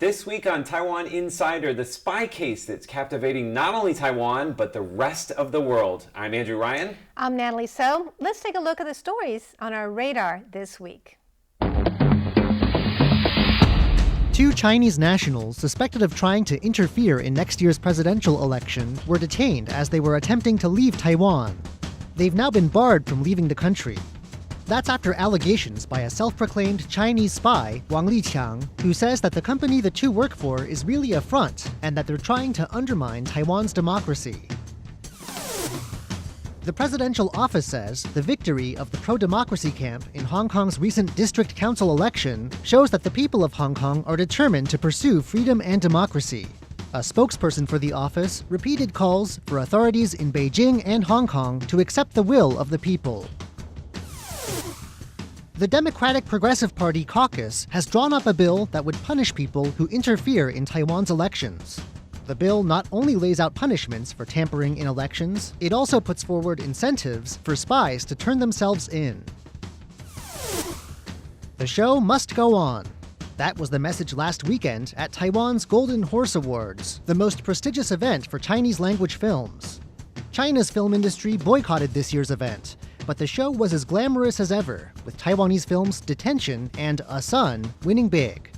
This week on Taiwan Insider, the spy case that's captivating not only Taiwan, but the rest of the world. I'm Andrew Ryan. I'm Natalie So. Let's take a look at the stories on our radar this week. Two Chinese nationals suspected of trying to interfere in next year's presidential election were detained as they were attempting to leave Taiwan. They've now been barred from leaving the country. That's after allegations by a self-proclaimed Chinese spy, Wang Liqiang, who says that the company the two work for is really a front and that they're trying to undermine Taiwan's democracy. The presidential office says the victory of the pro-democracy camp in Hong Kong's recent district council election shows that the people of Hong Kong are determined to pursue freedom and democracy. A spokesperson for the office repeated calls for authorities in Beijing and Hong Kong to accept the will of the people. The Democratic Progressive Party caucus has drawn up a bill that would punish people who interfere in Taiwan's elections. The bill not only lays out punishments for tampering in elections, it also puts forward incentives for spies to turn themselves in. The show must go on. That was the message last weekend at Taiwan's Golden Horse Awards, the most prestigious event for Chinese language films. China's film industry boycotted this year's event, but the show was as glamorous as ever, with Taiwanese films Detention and A Son winning big.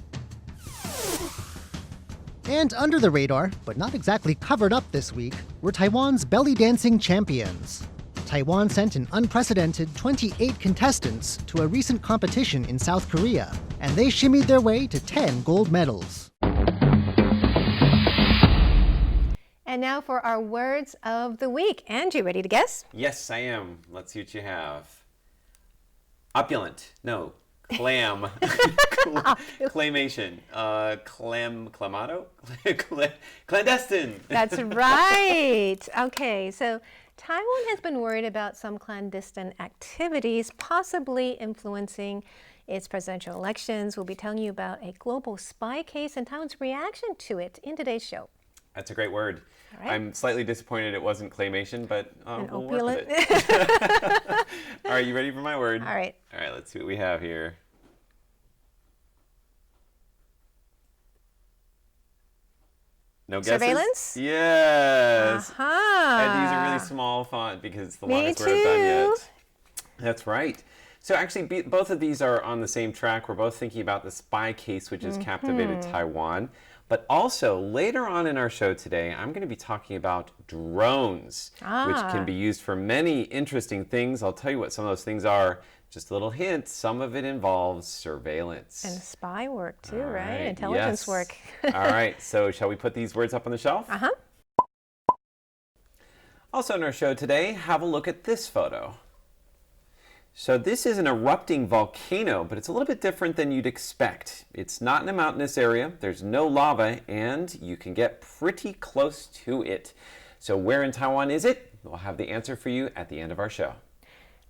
And under the radar, but not exactly covered up this week, were Taiwan's belly dancing champions. Taiwan sent an unprecedented 28 contestants to a recent competition in South Korea, and they shimmied their way to 10 gold medals. And now for our words of the week. Andrew, ready to guess? Yes, I am. Let's see what you have. Opulent. No. Clam. Claymation. Clamato? Clandestine. That's right. Okay, so Taiwan has been worried about some clandestine activities possibly influencing its presidential elections. We'll be telling you about a global spy case and Taiwan's reaction to it in today's show. That's a great word. All right. I'm slightly disappointed it wasn't claymation, but we'll opulent. work with it. All right, you ready for my word? All right. All right, let's see what we have here. No guesses? Surveillance? Yes. Uh-huh. And these are really small font because it's the Me longest word I've done too. yet. That's right. So actually, both of these are on the same track. We're both thinking about the spy case, which has captivated Taiwan. But also, later on in our show today, I'm going to be talking about drones, which can be used for many interesting things. I'll tell you what some of those things are. Just a little hint, some of it involves surveillance. And spy work too, All right? Intelligence yes. work. All right, so shall we put these words up on the shelf? Uh-huh. Also in our show today, have a look at this photo. So this is an erupting volcano, but it's a little bit different than you'd expect. It's not in a mountainous area, there's no lava, and you can get pretty close to it. So where in Taiwan is it? We'll have the answer for you at the end of our show.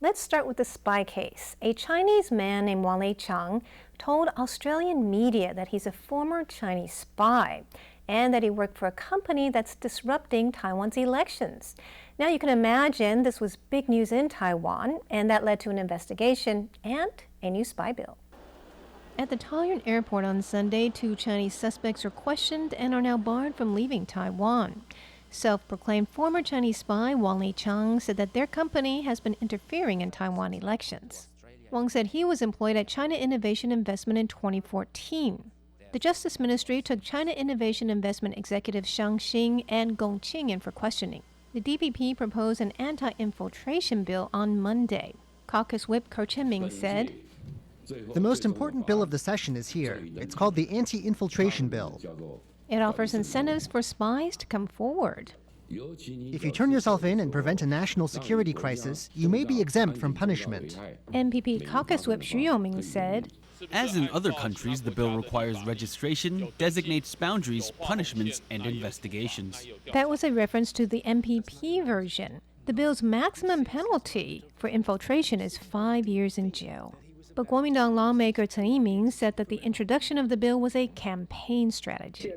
Let's start with the spy case. A Chinese man named Wang Liqiang told Australian media that he's a former Chinese spy and that he worked for a company that's disrupting Taiwan's elections. Now you can imagine this was big news in Taiwan, and that led to an investigation and a new spy bill. At the Taoyuan airport on Sunday, two Chinese suspects are questioned and are now barred from leaving Taiwan. Self-proclaimed former Chinese spy Wang Liqiang said that their company has been interfering in Taiwan elections. Wang said he was employed at China Innovation Investment in 2014. The Justice Ministry took China Innovation Investment executives Shang Xing and Gong Qing in for questioning. The DPP proposed an anti-infiltration bill on Monday. Caucus Whip Ko Chen-ming said, The most important bill of the session is here. It's called the Anti-Infiltration Bill. it offers incentives for spies to come forward. If you turn yourself in and prevent a national security crisis, you may be exempt from punishment. NPP Caucus Whip Xu Yongming said, As in other countries, the bill requires registration, designates boundaries, punishments, and investigations. That was a reference to the MPP version. The bill's maximum penalty for infiltration is 5 years in jail. But Kuomintang lawmaker Tseng Yiming said that the introduction of the bill was a campaign strategy.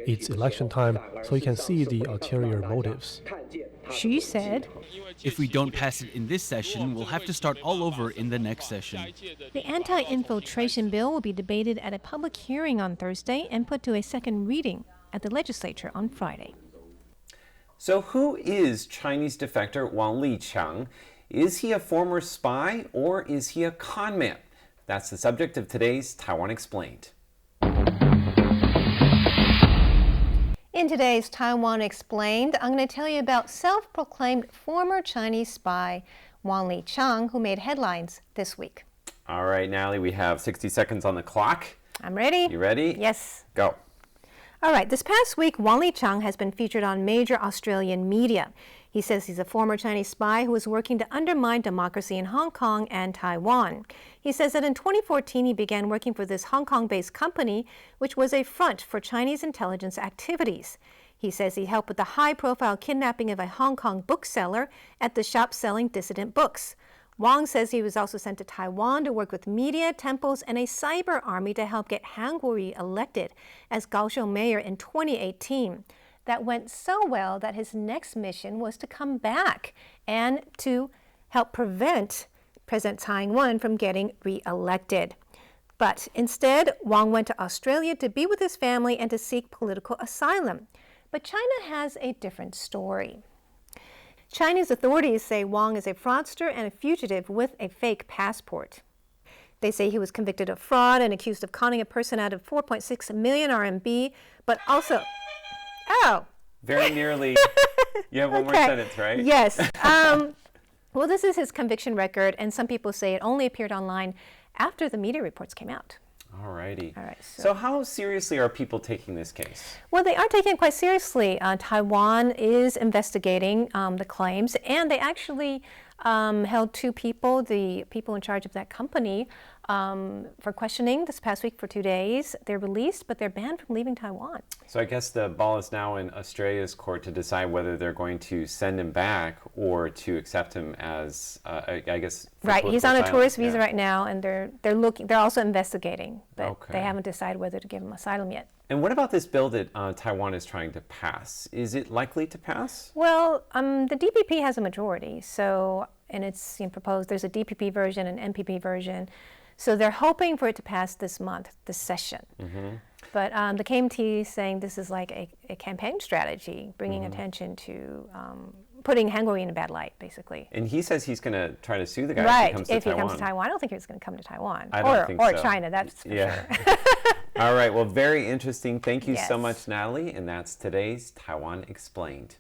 It's election time, so you can see the ulterior motives. Xu said, If we don't pass it in this session, we'll have to start all over in the next session. the anti-infiltration bill will be debated at a public hearing on Thursday and put to a second reading at the legislature on Friday. So who is Chinese defector Wang Liqiang? Is he a former spy or is he a con man? That's the subject of today's Taiwan Explained. In today's Taiwan Explained, I'm going to tell you about self-proclaimed former Chinese spy Wang Liqiang, who made headlines this week. All right, Natalie, we have 60 seconds on the clock. I'm ready. You ready? Yes. Go. All right, this past week, Wang Liqiang has been featured on major Australian media. He says he's a former Chinese spy who is working to undermine democracy in Hong Kong and Taiwan. He says that in 2014, he began working for this Hong Kong-based company, which was a front for Chinese intelligence activities. He says he helped with the high-profile kidnapping of a Hong Kong bookseller at the shop selling dissident books. Wang says he was also sent to Taiwan to work with media, temples, and a cyber army to help get Han Kuo-yu elected as Kaohsiung mayor in 2018. That went so well that his next mission was to come back and to help prevent President Tseng-chang from getting re-elected. But instead, Wang went to Australia to be with his family and to seek political asylum. But China has a different story. Chinese authorities say Wang is a fraudster and a fugitive with a fake passport. They say he was convicted of fraud and accused of conning a person out of 4.6 million RMB, but also... Oh! Very nearly. You have one more Okay. sentence, right? Yes. Well, this is his conviction record, and some people say it only appeared online after the media reports came out. All righty. All right, So how seriously are people taking this case? Well, they are taking it quite seriously. Taiwan is investigating the claims, and they actually held two people, the people in charge of that company, for questioning this past week for 2 days. They're released, but they're banned from leaving Taiwan. So I guess the ball is now in Australia's court to decide whether they're going to send him back or to accept him as, I guess. for Right, he's political on a asylum. tourist visa Yeah. right now, and they're also investigating, but Okay. they haven't decided whether to give him asylum yet. And what about this bill that Taiwan is trying to pass? Is it likely to pass? Well, the DPP has a majority, so, and it's proposed, there's a DPP version and NPP version, so they're hoping for it to pass this month, this session. But the KMT is saying this is like a campaign strategy, bringing attention to putting Han Kuo-yu in a bad light, basically. And he says he's going to try to sue the guy Right, if he comes to if he Taiwan. comes to Taiwan. I don't think he's going to come to Taiwan. I don't think or so. China, that's for Yeah. sure. All right, well, very interesting. Thank you so Yes. much, Natalie. And that's today's Taiwan Explained.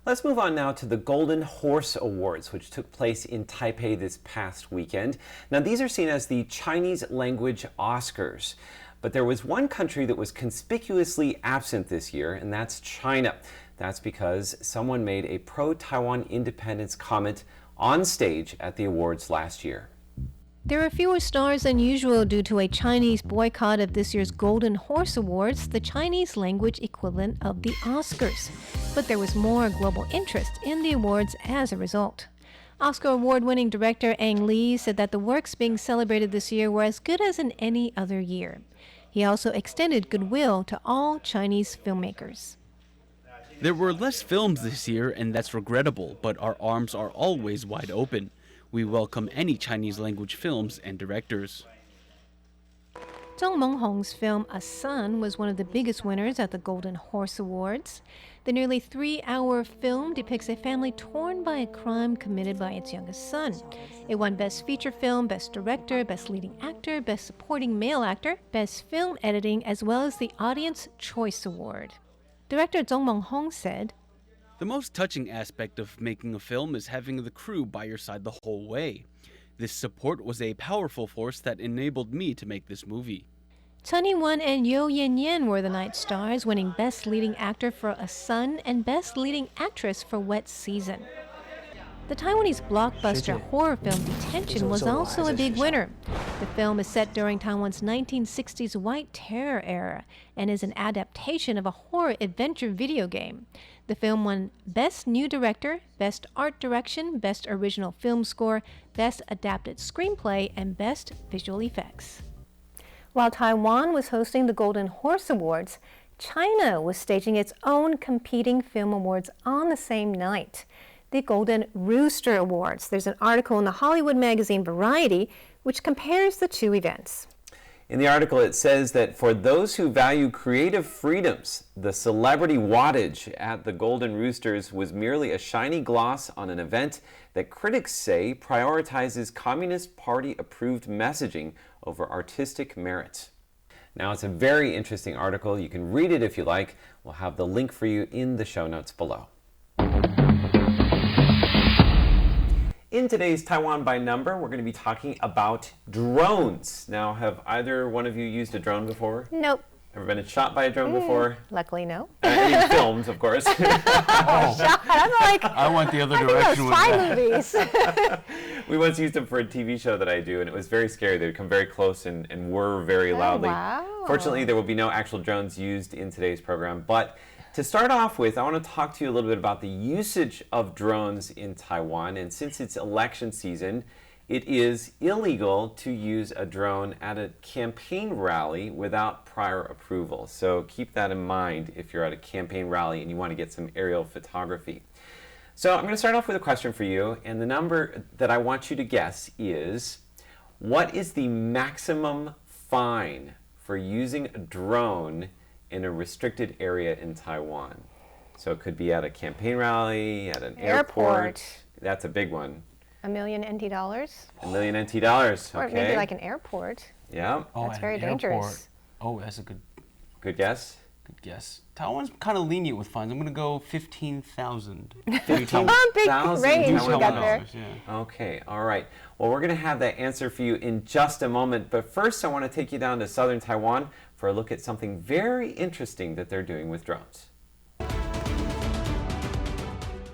Let's move on now to the Golden Horse Awards, which took place in Taipei this past weekend. Now, these are seen as the Chinese language Oscars. But there was one country that was conspicuously absent this year, and that's China. That's because someone made a pro-Taiwan independence comment on stage at the awards last year. There are fewer stars than usual due to a Chinese boycott of this year's Golden Horse Awards, the Chinese language equivalent of the Oscars. But there was more global interest in the awards as a result. Oscar award-winning director Ang Lee said that the works being celebrated this year were as good as in any other year. He also extended goodwill to all Chinese filmmakers. There were less films this year, and that's regrettable, but our arms are always wide open. We welcome any Chinese language films and directors. Zhong Monghong's film A Son was one of the biggest winners at the Golden Horse Awards. The nearly 3-hour film depicts a family torn by a crime committed by its youngest son. It won Best Feature Film, Best Director, Best Leading Actor, Best Supporting Male Actor, Best Film Editing, as well as the Audience Choice Award. Director Zhong Monghong said, The most touching aspect of making a film is having the crew by your side the whole way. This support was a powerful force that enabled me to make this movie. Chen Ying-wen and Yo Yen-yen were the night stars, winning Best Leading Actor for A Son and Best Leading Actress for Wet Season. The Taiwanese blockbuster horror film Detention was also a big winner. The film is set during Taiwan's 1960s White Terror era and is an adaptation of a horror adventure video game. The film won Best New Director, Best Art Direction, Best Original Film Score, Best Adapted Screenplay, and Best Visual Effects. While Taiwan was hosting the Golden Horse Awards, China was staging its own competing film awards on the same night, the Golden Rooster Awards. There's an article in the Hollywood magazine Variety which compares the two events. In the article, it says that for those who value creative freedoms, the celebrity wattage at the Golden Roosters was merely a shiny gloss on an event that critics say prioritizes Communist Party-approved messaging over artistic merit. Now, it's a very interesting article. You can read it if you like. We'll have the link for you in the show notes below. In today's Taiwan by Number, we're going to be talking about drones. Now, have either one of you used a drone before? Nope. Ever been shot by a drone before? Luckily, no. I mean, filmed, of course. Shot. I'm like, I went the other I think direction those with spy that. movies. We once used them for a TV show that I do, and it was very scary. They would come very close and whir very loudly. Wow. Fortunately, there will be no actual drones used in today's program. But to start off with, I want to talk to you a little bit about the usage of drones in Taiwan. And since it's election season, it is illegal to use a drone at a campaign rally without prior approval. So keep that in mind if you're at a campaign rally and you want to get some aerial photography. So I'm going to start off with a question for you, and the number that I want you to guess is, what is the maximum fine for using a drone in a restricted area in Taiwan? So it could be at a campaign rally, at an airport. That's a big one. $1 million NT dollars? $1 million NT dollars. Or Okay. maybe like an airport. Yeah. Oh, That's at very an dangerous. airport. Oh, that's a good Guess. guess. Taiwan's kind of lenient with fines. I'm going to go 15,000. 15,000 Big range we Taiwan got there. dollars. Okay, all right. Well, we're going to have that answer for you in just a moment. But first, I want to take you down to southern Taiwan for a look at something very interesting that they're doing with drones.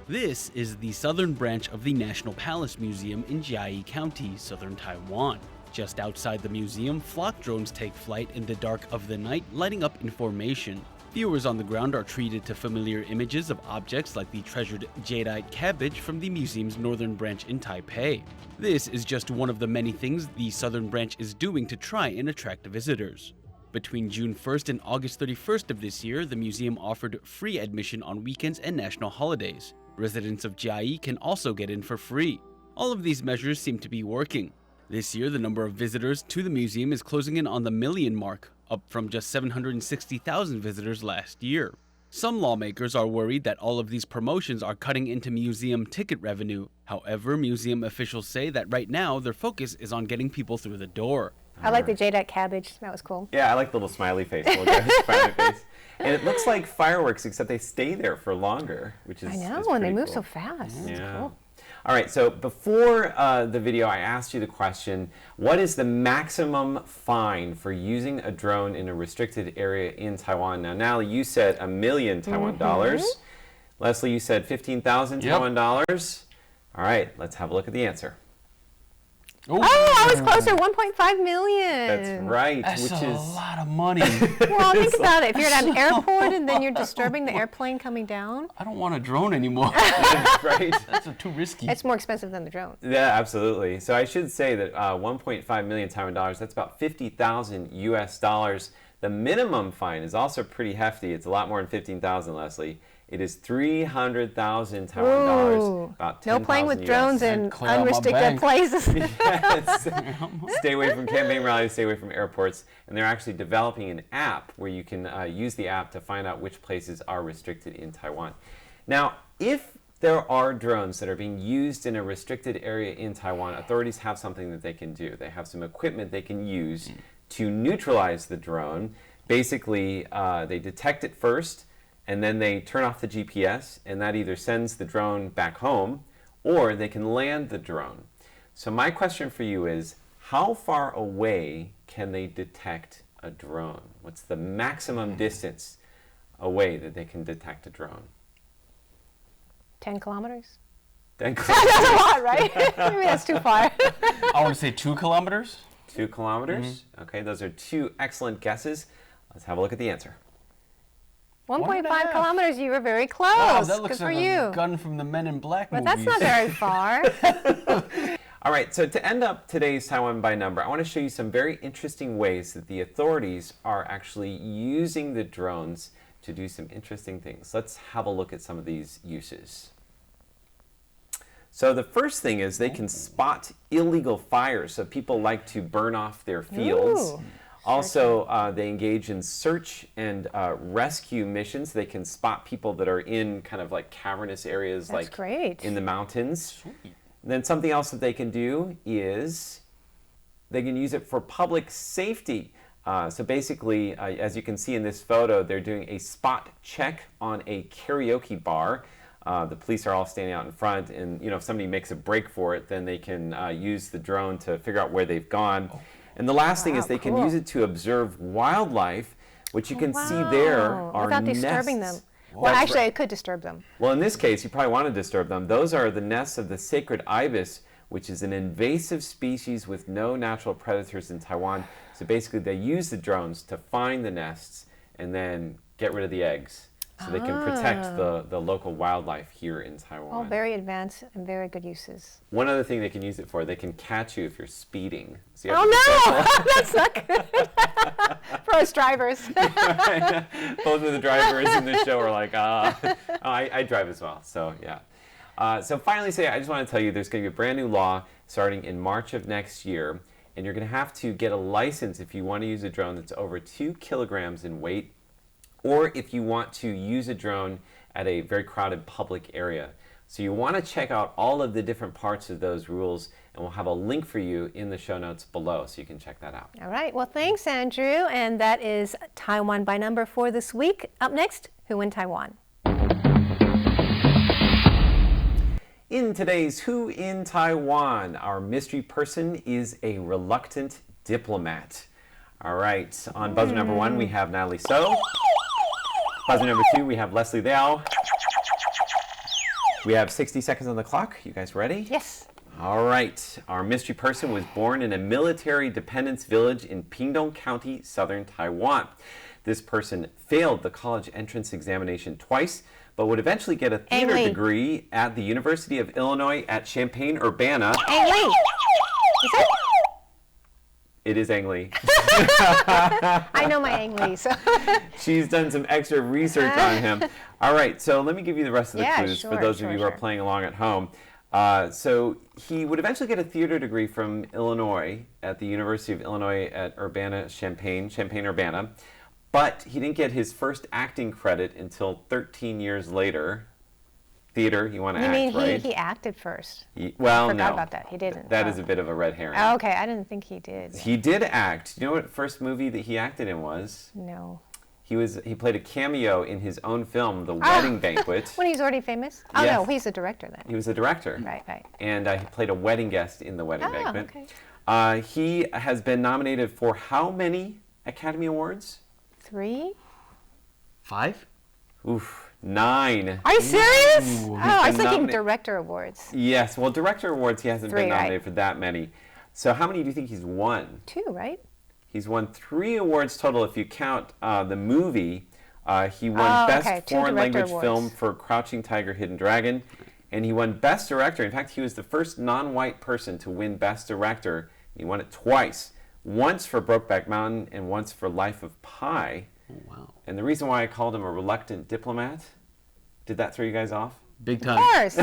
This is the southern branch of the National Palace Museum in Jiayi County, southern Taiwan. Just outside the museum, flock drones take flight in the dark of the night, lighting up in formation. Viewers on the ground are treated to familiar images of objects like the treasured jadeite cabbage from the museum's northern branch in Taipei. This is just one of the many things the southern branch is doing to try and attract visitors. Between June 1st and August 31st of this year, the museum offered free admission on weekends and national holidays. Residents of Jiayi can also get in for free. All of these measures seem to be working. This year, the number of visitors to the museum is closing in on the million mark, up from just 760,000 visitors last year. Some lawmakers are worried that all of these promotions are cutting into museum ticket revenue. However, museum officials say that right now their focus is on getting people through the door. I like the jadeite cabbage. That was cool. Yeah, I like the little smiley face. Little guy's smiley face. And it looks like fireworks, except they stay there for longer, which is I know, is and they pretty move cool. so fast. It's Yeah. cool. All right, so before the video, I asked you the question, what is the maximum fine for using a drone in a restricted area in Taiwan? Now, Natalie, you said $1 million Taiwan dollars. Leslie, you said 15,000 Taiwan dollars. All right, let's have a look at the answer. Oh, I was closer, 1.5 million. That's right, That's which a is lot of money. Well, think about it. If you're at an airport and then you're disturbing the airplane coming down, I don't want a drone anymore. right. That's too risky. it's more expensive than the drone. Yeah, absolutely. So I should say that 1.5 million Taiwan dollars, that's about 50,000 US dollars. The minimum fine is also pretty hefty. It's a lot more than 15,000, Leslie. It is 300,000 Taiwan dollars. Ooh. About No playing with 10,000 drones US. in clear out my unrestricted bank. places. Yes. Stay away from campaign rallies, stay away from airports. And they're actually developing an app where you can use the app to find out which places are restricted in Taiwan. Now, if there are drones that are being used in a restricted area in Taiwan, authorities have something that they can do. They have some equipment they can use to neutralize the drone. Basically, they detect it first, and then they turn off the GPS, and that either sends the drone back home, or they can land the drone. So my question for you is, how far away can they detect a drone? What's the maximum distance away that they can detect a drone? 10 kilometers? Then That's a lot, right? Maybe that's too far. I want to say 2 kilometers. 2 kilometers. Okay, those are two excellent guesses. Let's have a look at the answer. 1.5 kilometers, you were very close. Wow, that Good looks for like you. a gun from the Men in Black But movies. that's not very far. All right, so to end up today's Taiwan by Number, I want to show you some very interesting ways that the authorities are actually using the drones to do some interesting things. Let's have a look at some of these uses. So the first thing is they can spot illegal fires. So people like to burn off their fields. Ooh. Also, they engage in search and rescue missions. They can spot people that are in kind of like cavernous areas, That's like great. in the mountains. Then something else that they can do is they can use it for public safety. So basically, as you can see in this photo, they're doing a spot check on a karaoke bar. The police are all standing out in front, and if somebody makes a break for it, then they can use the drone to figure out where they've gone. And the last thing is they can use it to observe wildlife, which you can see there are without nests. Disturbing them. Well, actually, it could disturb them. Well, in this case, you probably want to disturb them. Those are the nests of the sacred ibis, which is an invasive species with no natural predators in Taiwan. So basically, they use the drones to find the nests and then get rid of the eggs, so they can protect the local wildlife here in Taiwan. All very advanced and very good uses. One other thing they can use it for, they can catch you if you're speeding. So you Oh no, that's not good for us drivers. Both of the drivers in the show are like, I drive as well, so yeah. So finally, I just want to tell you there's going to be a brand new law starting in March of next year, and you're going to have to get a license if you want to use a drone that's over 2 kilograms in weight, or if you want to use a drone at a very crowded public area. So you want to check out all of the different parts of those rules, and we'll have a link for you in the show notes below so you can check that out. All right, well, thanks, Andrew. And that is Taiwan by Number for this week. Up next, Who in Taiwan? In today's Who in Taiwan, our mystery person is a reluctant diplomat. All right, on buzzer number 1, we have Natalie So. Buzzer number 2, we have Leslie Liao. We have 60 seconds on the clock. You guys ready? Yes. All right. Our mystery person was born in a military dependence village in Pingdong County, southern Taiwan. This person failed the college entrance examination twice, but would eventually get a theater degree at the University of Illinois at Champaign-Urbana. Ang Lee. Is it? It is Ang Lee. I know my Ang Lee, so. She's done some extra research on him. All right, so let me give you the rest of the clues for those of you who are playing along at home. So he would eventually get a theater degree from Illinois at the University of Illinois at Champaign-Urbana, but he didn't get his first acting credit until 13 years later. Theater, you want to act, right? You mean he acted first? Well, I forgot no. about that. He didn't. That is a bit of a red herring. Oh, okay, I didn't think he did. He did act. Do you know what first movie that he acted in was? No. He played a cameo in his own film, The Wedding Banquet. When he's already famous? Oh, Yes. no, he's a director then. He was a director. Right. And he played a wedding guest in The Wedding Banquet. Okay. He has been nominated for how many Academy Awards? 3? 5? Oof, 9. Are you serious? Ooh. Oh, I was been thinking director awards. Yes, well, Director Awards, he hasn't 3, been nominated right. for that many. So how many do you think he's won? 2, right? He's won 3 awards total if you count the movie. He won Best Foreign Language Film for Crouching Tiger, Hidden Dragon. And he won Best Director. In fact, he was the first non-white person to win Best Director. He won it twice. Once for Brokeback Mountain and once for Life of Pi. Oh, wow. And the reason why I called him a reluctant diplomat, did that throw you guys off? Big time. Of course.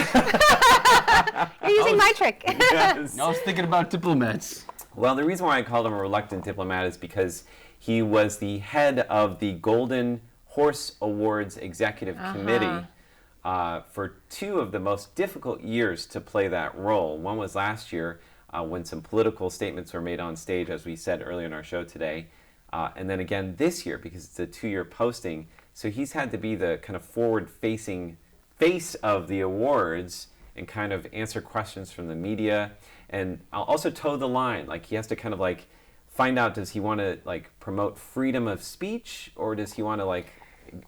You're using my trick. Yes. I was thinking about diplomats. Well, the reason why I called him a reluctant diplomat is because he was the head of the Golden Horse Awards Executive Committee for 2 of the most difficult years to play that role. One was last year when some political statements were made on stage, as we said earlier in our show today. And then again this year, because it's a 2-year posting. So he's had to be the kind of forward-facing face of the awards and kind of answer questions from the media. And I'll also toe the line. Like, he has to kind of like find out, does he want to like promote freedom of speech, or does he want to like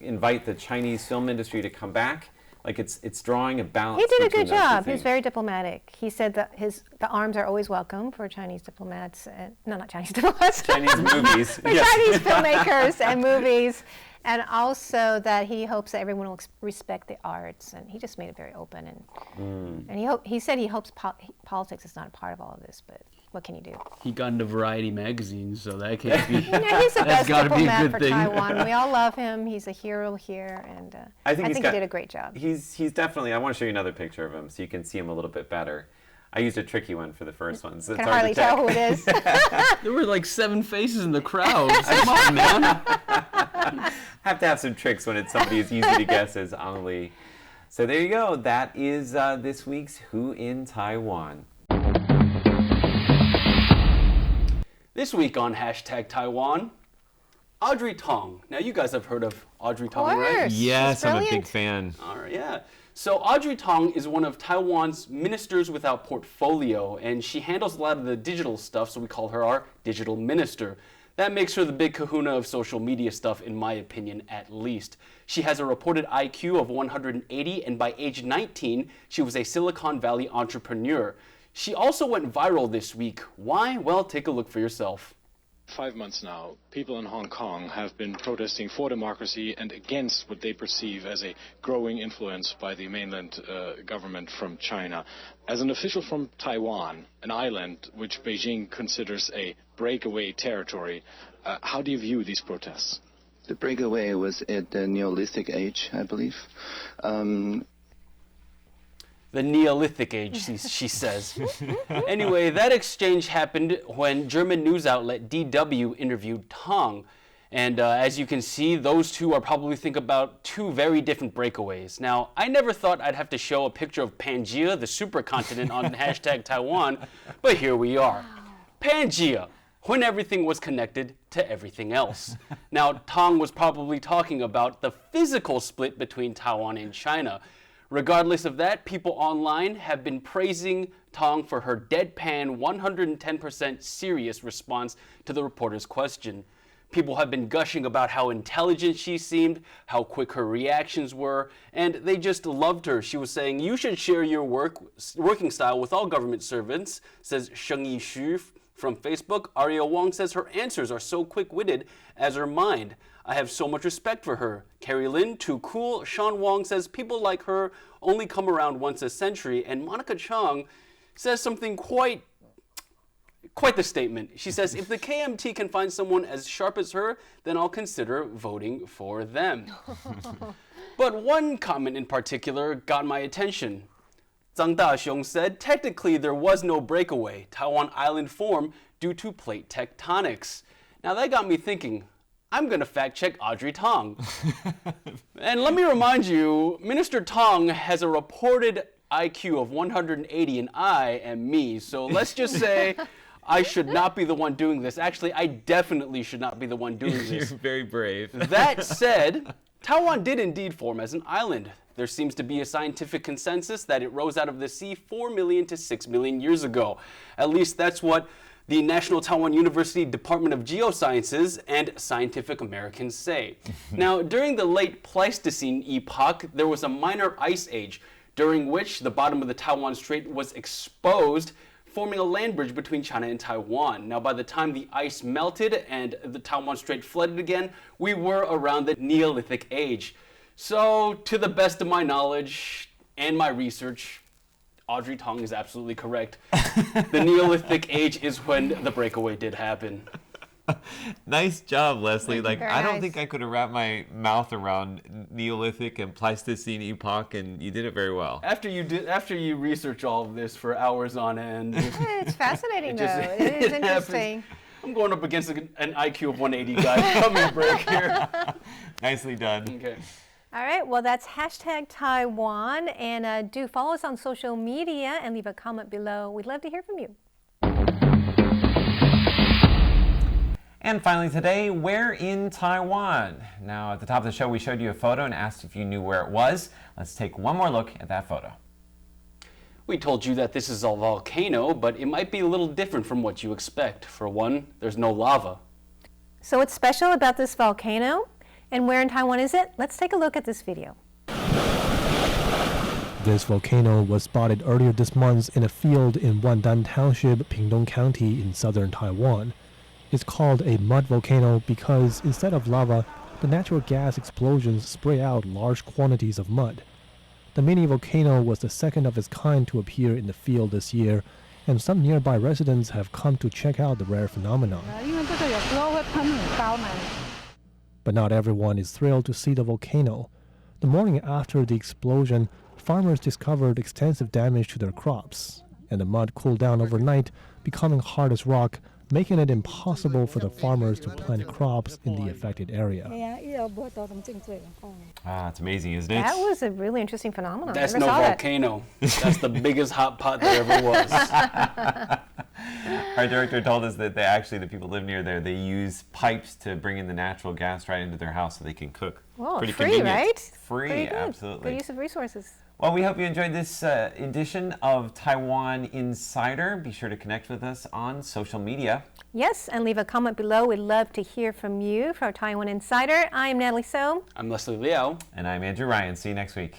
invite the Chinese film industry to come back? Like, it's drawing a balance. He did a between good those two job. He was things. very diplomatic. He said that the arms are always welcome for Chinese diplomats. No, not Chinese diplomats. Chinese movies. For Yes. Chinese filmmakers and movies. And also that he hopes that everyone will respect the arts. And he just made it very open. And he said he hopes politics is not a part of all of this. But what can you do? He got into Variety magazine, so that can't be. You know, he's the best gotta be a diplomat good for thing. Taiwan. We all love him. He's a hero here, and I think he did a great job. He's definitely. I want to show you another picture of him so you can see him a little bit better. I used a tricky one for the first one, so it's Can hard hardly to tell. tell who it is. There were like 7 faces in the crowd. Come on, man. Have to have some tricks when it's somebody as easy to guess as Ang Li. So there you go. That is this week's Who in Taiwan. This week on #Taiwan, Audrey Tong. Now you guys have heard of Audrey Tong, right? course. Yes, She's I'm a big brilliant. fan. All right, yeah. So Audrey Tong is one of Taiwan's ministers without portfolio, and she handles a lot of the digital stuff, so we call her our digital minister. That makes her the big kahuna of social media stuff, in my opinion, at least. She has a reported IQ of 180, and by age 19, she was a Silicon Valley entrepreneur. She also went viral this week. Why? Well, take a look for yourself. 5 months now, people in Hong Kong have been protesting for democracy and against what they perceive as a growing influence by the mainland government from China. As an official from Taiwan, an island which Beijing considers a breakaway territory, how do you view these protests? The breakaway was at the Neolithic age, I believe. The Neolithic age, she says. Anyway, that exchange happened when German news outlet DW interviewed Tong. And as you can see, those two are probably thinking about 2 very different breakaways. Now, I never thought I'd have to show a picture of Pangaea, the supercontinent, on #Taiwan, but here we are. Pangaea, when everything was connected to everything else. Now, Tong was probably talking about the physical split between Taiwan and China. Regardless of that, people online have been praising Tong for her deadpan 110% serious response to the reporter's question. People have been gushing about how intelligent she seemed, how quick her reactions were, and they just loved her. She was saying, "You should share your working style with all government servants," says Sheng Yishu from Facebook. Aria Wang says her answers are so quick-witted as her mind. I have so much respect for her. Carrie Lin, too cool. Sean Wong says people like her only come around once a century. And Monica Chung says something quite the statement. She says, if the KMT can find someone as sharp as her, then I'll consider voting for them. But one comment in particular got my attention. Zhang Daxiong said, technically there was no breakaway. Taiwan Island formed due to plate tectonics. Now that got me thinking, I'm going to fact check Audrey Tong. And let me remind you, Minister Tong has a reported IQ of 180 and I am me. So let's just say I should not be the one doing this. Actually, I definitely should not be the one doing this. You're very brave. That said, Taiwan did indeed form as an island. There seems to be a scientific consensus that it rose out of the sea 4 million to 6 million years ago. At least that's what the National Taiwan University Department of Geosciences and Scientific Americans say. Now, during the late Pleistocene epoch, there was a minor ice age, during which the bottom of the Taiwan Strait was exposed, forming a land bridge between China and Taiwan. Now, by the time the ice melted and the Taiwan Strait flooded again, we were around the Neolithic age. So, to the best of my knowledge and my research, Audrey Tong is absolutely correct. The Neolithic age is when the breakaway did happen. Nice job, Leslie. Very I don't nice. think I could have wrapped my mouth around Neolithic and Pleistocene epoch, and you did it very well. After you research all of this for hours on end, It's fascinating, though. just- It is it happens. interesting. I'm going up against an IQ of 180, guys. Come here, break here. Nicely done. Okay. All right, well, that's #Taiwan. And do follow us on social media and leave a comment below. We'd love to hear from you. And finally today, where in Taiwan? Now, at the top of the show, we showed you a photo and asked if you knew where it was. Let's take one more look at that photo. We told you that this is a volcano, but it might be a little different from what you expect. For one, there's no lava. So what's special about this volcano? And where in Taiwan is it? Let's take a look at this video. This volcano was spotted earlier this month in a field in Wandan Township, Pingdong County in southern Taiwan. It's called a mud volcano because instead of lava, the natural gas explosions spray out large quantities of mud. The mini volcano was the second of its kind to appear in the field this year, and some nearby residents have come to check out the rare phenomenon. But not everyone is thrilled to see the volcano. The morning after the explosion, farmers discovered extensive damage to their crops, and the mud cooled down overnight, becoming hard as rock, making it impossible for the farmers to plant crops in the affected area. Ah, it's amazing, isn't it? That was a really interesting phenomenon. That's I never no saw volcano. That's the biggest hot pot there ever was. Our director told us that the people live near there, they use pipes to bring in the natural gas right into their house so they can cook. Whoa, Pretty free, convenient. right? Free, Pretty good. absolutely. Good use of resources. Well, we hope you enjoyed this edition of Taiwan Insider. Be sure to connect with us on social media. Yes, and leave a comment below. We'd love to hear from you for our Taiwan Insider. I'm Natalie So. I'm Leslie Liao. And I'm Andrew Ryan. See you next week.